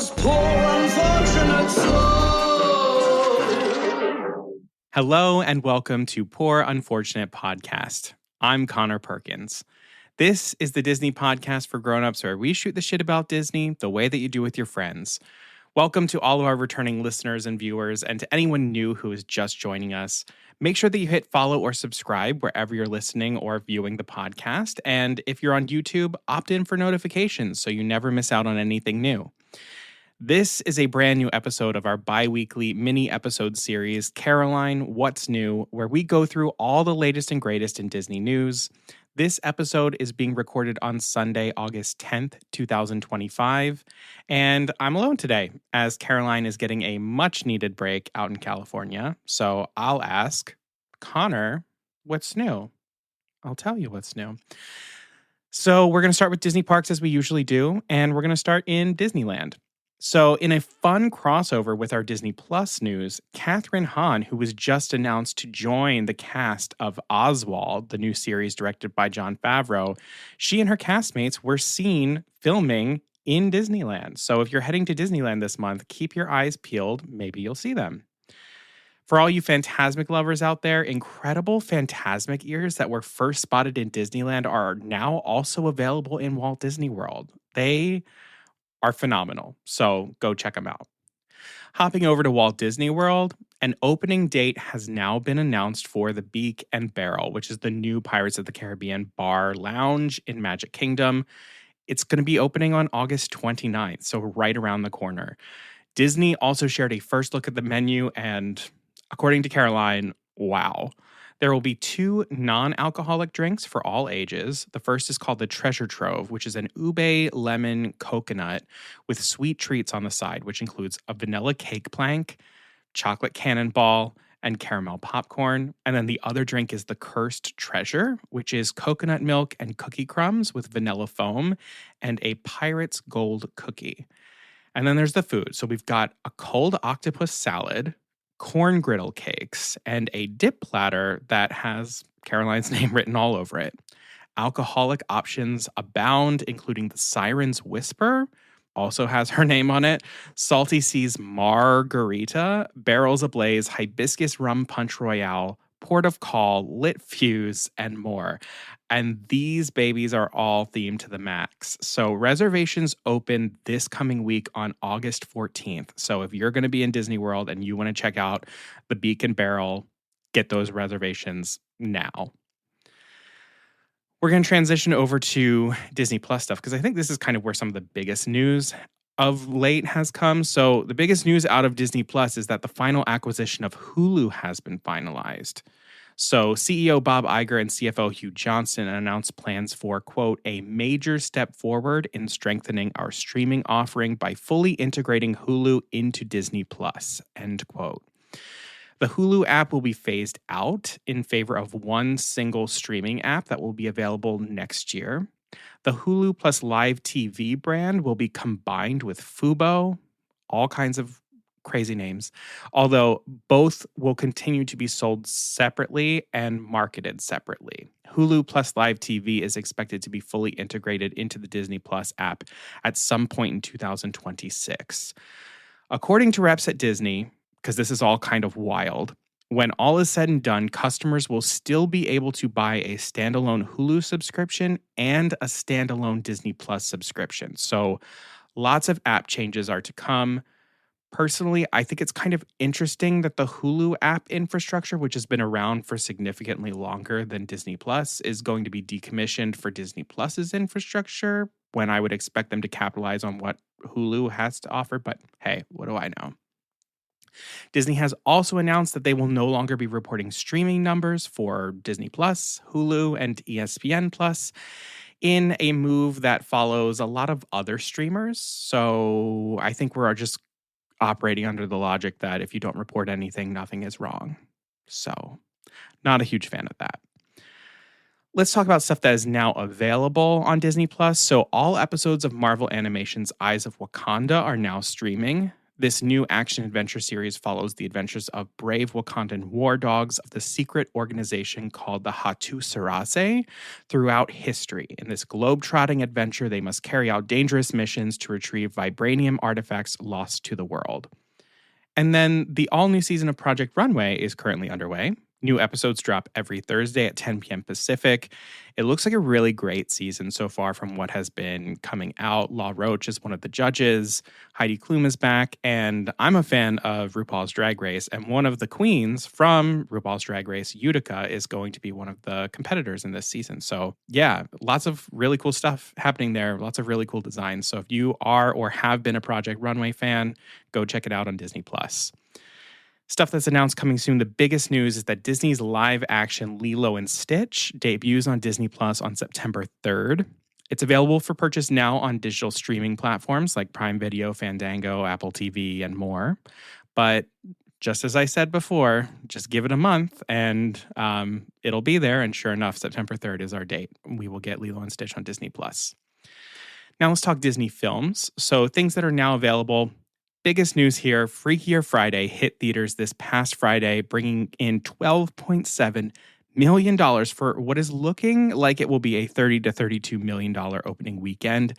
those poor unfortunate souls. Hello and welcome to Poor Unfortunate Podcast. I'm Conor Perkins. This is the Disney podcast for grown-ups where we shoot the shit about Disney the way that you do with your friends. Welcome to all of our returning listeners and viewers, and to anyone new who is just joining us. Make sure that you hit follow or subscribe wherever you're listening or viewing the podcast. And if you're on YouTube, opt in for notifications so you never miss out on anything new. This is a brand new episode of our bi-weekly mini episode series, Caroline, What's New, where we go through all the latest and greatest in Disney news. This episode is being recorded on Sunday, August 10th, 2025, and I'm alone today as Caroline is getting a much-needed break out in California. So I'll ask, Conor, what's new? I'll tell you what's new. So we're going to start with Disney parks as we usually do, and we're going to start in Disneyland. So in a fun crossover with our Disney Plus news, Kathryn Hahn, who was just announced to join the cast of Oswald, the new series directed by Jon Favreau, she and her castmates were seen filming in Disneyland. So if you're heading to Disneyland this month, keep your eyes peeled. Maybe you'll see them. For all you Fantasmic lovers out there, incredible Fantasmic ears that were first spotted in Disneyland are now also available in Walt Disney World. They are phenomenal, so go check them out. Hopping over to Walt Disney World, an opening date has now been announced for the Beak and Barrel, which is the new Pirates of the Caribbean bar lounge in Magic Kingdom. It's going to be opening on August 29th, so right around the corner. Disney also shared a first look at the menu, and according to Caroline, wow. There will be 2 non-alcoholic drinks for all ages. The first is called the Treasure Trove, which is an ube lemon coconut with sweet treats on the side, which includes a vanilla cake plank, chocolate cannonball, and caramel popcorn. And then the other drink is the Cursed Treasure, which is coconut milk and cookie crumbs with vanilla foam and a Pirate's Gold cookie. And then there's the food. So we've got a cold octopus salad, corn griddle cakes, and a dip platter that has Caroline's name written all over it. Alcoholic options abound, including the Siren's Whisper, also has her name on it, Salty Seas Margarita, Barrels Ablaze, Hibiscus Rum Punch Royale, Port of Call, Lit Fuse, and more. And these babies are all themed to the max. So reservations open this coming week on August 14th. So if you're going to be in Disney World and you want to check out the Beak and Barrel, get those reservations now. We're going to transition over to Disney Plus stuff because I think this is kind of where some of the biggest news of late has come. So the biggest news out of Disney Plus is that the final acquisition of Hulu has been finalized. So CEO Bob Iger and CFO Hugh Johnston announced plans for, quote, a major step forward in strengthening our streaming offering by fully integrating Hulu into Disney Plus, end quote. The Hulu app will be phased out in favor of one single streaming app that will be available next year. The Hulu plus Live TV brand will be combined with Fubo, all kinds of crazy names, although both will continue to be sold separately and marketed separately. Hulu plus Live TV is expected to be fully integrated into the Disney Plus app at some point in 2026. According to reps at Disney, because this is all kind of wild, when all is said and done, customers will still be able to buy a standalone Hulu subscription and a standalone Disney Plus subscription. So lots of app changes are to come. Personally, I think it's kind of interesting that the Hulu app infrastructure, which has been around for significantly longer than Disney Plus, is going to be decommissioned for Disney Plus's infrastructure when I would expect them to capitalize on what Hulu has to offer. But hey, what do I know? Disney has also announced that they will no longer be reporting streaming numbers for Disney Plus, Hulu, and ESPN Plus in a move that follows a lot of other streamers. So I think we're just operating under the logic that if you don't report anything, nothing is wrong. So not a huge fan of that. Let's talk about stuff that is now available on Disney Plus. So all episodes of Marvel Animation's Eyes of Wakanda are now streaming. This new action-adventure series follows the adventures of brave Wakandan war dogs of the secret organization called the Hatu Sarase throughout history. In this globe-trotting adventure, they must carry out dangerous missions to retrieve vibranium artifacts lost to the world. And then the all-new season of Project Runway is currently underway. New episodes drop every Thursday at 10 p.m. Pacific. It looks like a really great season so far from what has been coming out. Law Roach is one of the judges. Heidi Klum is back. And I'm a fan of RuPaul's Drag Race. And one of the queens from RuPaul's Drag Race, Utica, is going to be one of the competitors in this season. So yeah, lots of really cool stuff happening there. Lots of really cool designs. So if you are or have been a Project Runway fan, go check it out on Disney+. Stuff that's announced coming soon. The biggest news is that Disney's live-action Lilo and Stitch debuts on Disney Plus on September 3rd. It's available for purchase now on digital streaming platforms like Prime Video, Fandango, Apple TV, and more. But just as I said before, just give it a month and it'll be there. And sure enough, September 3rd is our date. We will get Lilo and Stitch on Disney Plus. Now let's talk Disney films. So things that are now available. Biggest news here, Freakier Friday hit theaters this past Friday, bringing in $12.7 million for what is looking like it will be a $30 to $32 million opening weekend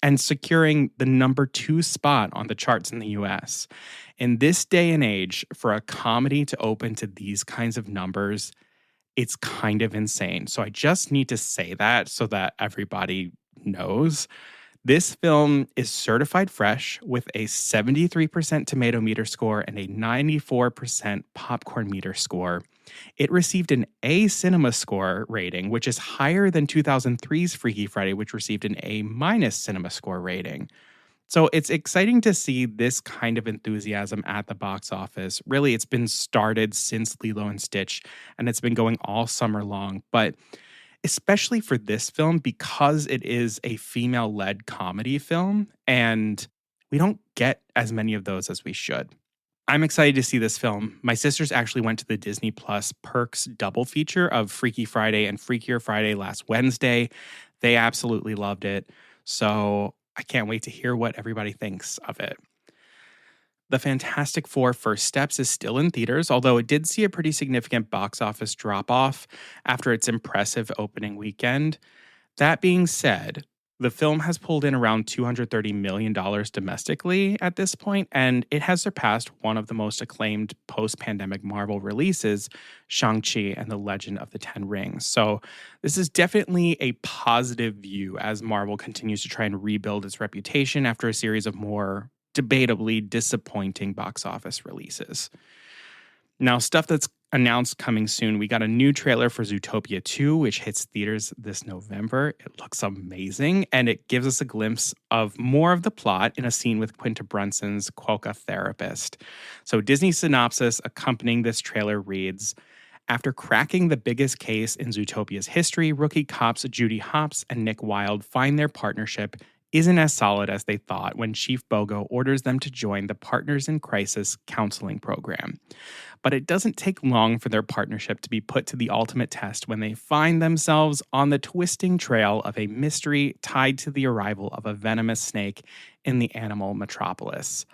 and securing the number 2 spot on the charts in the US. In this day and age, for a comedy to open to these kinds of numbers, it's kind of insane. So I just need to say that so that everybody knows. This film is certified fresh with a 73% tomato meter score and a 94% popcorn meter score. It received an A Cinema score rating, which is higher than 2003's Freaky Friday, which received an A- Cinema score rating. So it's exciting to see this kind of enthusiasm at the box office. Really, it's been started since Lilo and Stitch, and it's been going all summer long. But especially for this film, because it is a female-led comedy film, and we don't get as many of those as we should. I'm excited to see this film. My sisters actually went to the Disney Plus Perks double feature of Freaky Friday and Freakier Friday last Wednesday. They absolutely loved it. So I can't wait to hear what everybody thinks of it. The Fantastic Four First Steps is still in theaters, although it did see a pretty significant box office drop-off after its impressive opening weekend. That being said, the film has pulled in around $230 million domestically at this point, and it has surpassed one of the most acclaimed post-pandemic Marvel releases, Shang-Chi and the Legend of the Ten Rings. So this is definitely a positive view as Marvel continues to try and rebuild its reputation after a series of more debatably disappointing box office releases. Now, stuff that's announced coming soon. We got a new trailer for Zootopia 2, which hits theaters this November. It looks amazing, and it gives us a glimpse of more of the plot in a scene with Quinta Brunson's Quokka therapist. So Disney's synopsis accompanying this trailer reads, after cracking the biggest case in Zootopia's history, rookie cops Judy Hopps and Nick Wilde find their partnership isn't as solid as they thought when Chief Bogo orders them to join the Partners in Crisis counseling program. But it doesn't take long for their partnership to be put to the ultimate test when they find themselves on the twisting trail of a mystery tied to the arrival of a venomous snake in the animal metropolis.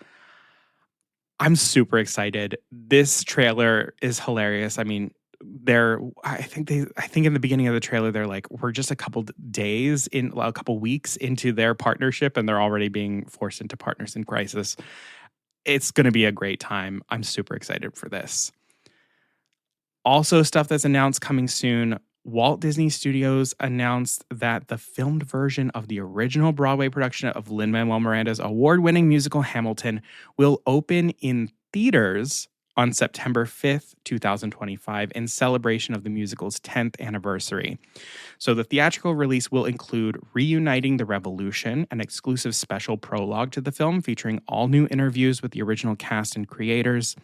I'm super excited. This trailer is hilarious. I mean, I think in the beginning of the trailer they're like, we're just a couple weeks into their partnership and they're already being forced into Partners in Crisis. It's going to be a great time. I'm super excited for this. Also, stuff that's announced coming soon. Walt Disney Studios announced that the filmed version of the original Broadway production of Lin-Manuel Miranda's award-winning musical Hamilton will open in theaters on September 5th, 2025, in celebration of the musical's 10th anniversary. So the theatrical release will include Reuniting the Revolution, an exclusive special prologue to the film featuring all new interviews with the original cast and creators.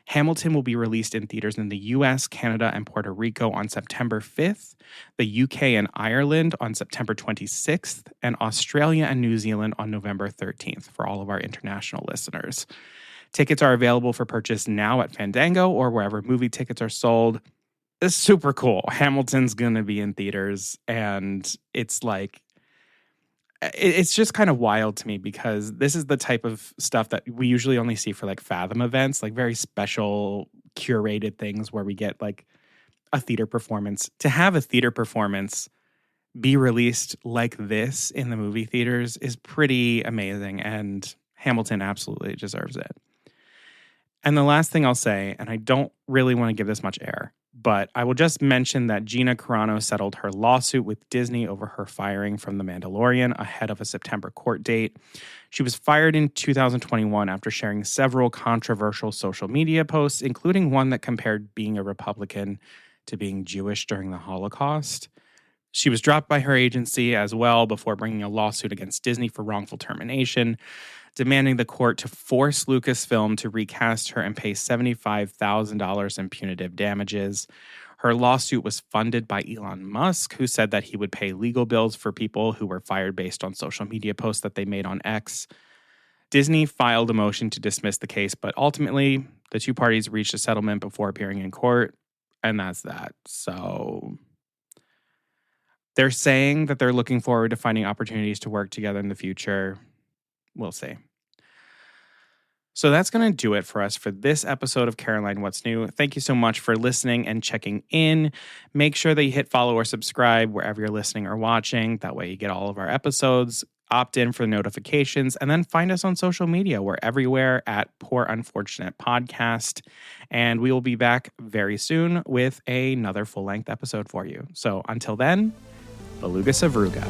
Hamilton will be released in theaters in the US, Canada, and Puerto Rico on September 5th, the UK and Ireland on September 26th, and Australia and New Zealand on November 13th for all of our international listeners. Tickets are available for purchase now at Fandango or wherever movie tickets are sold. It's super cool. Hamilton's going to be in theaters, and it's like, it's just kind of wild to me because this is the type of stuff that we usually only see for like Fathom events, like very special curated things where we get like a theater performance. To have a theater performance be released like this in the movie theaters is pretty amazing, and Hamilton absolutely deserves it. And the last thing I'll say, and I don't really want to give this much air, but I will just mention that Gina Carano settled her lawsuit with Disney over her firing from The Mandalorian ahead of a September court date. She was fired in 2021 after sharing several controversial social media posts, including one that compared being a Republican to being Jewish during the Holocaust. She was dropped by her agency as well before bringing a lawsuit against Disney for wrongful termination, demanding the court to force Lucasfilm to recast her and pay $75,000 in punitive damages. Her lawsuit was funded by Elon Musk, who said that he would pay legal bills for people who were fired based on social media posts that they made on X. Disney filed a motion to dismiss the case, but ultimately the two parties reached a settlement before appearing in court, and that's that. So they're saying that they're looking forward to finding opportunities to work together in the future. We'll see. So that's going to do it for us for this episode of Caroline What's New. Thank you so much for listening and checking in. Make sure that you hit follow or subscribe wherever you're listening or watching. That way you get all of our episodes. Opt in for notifications, and then find us on social media. We're everywhere at Poor Unfortunate Podcast. And we will be back very soon with another full-length episode for you. So until then, Beluga Savruga.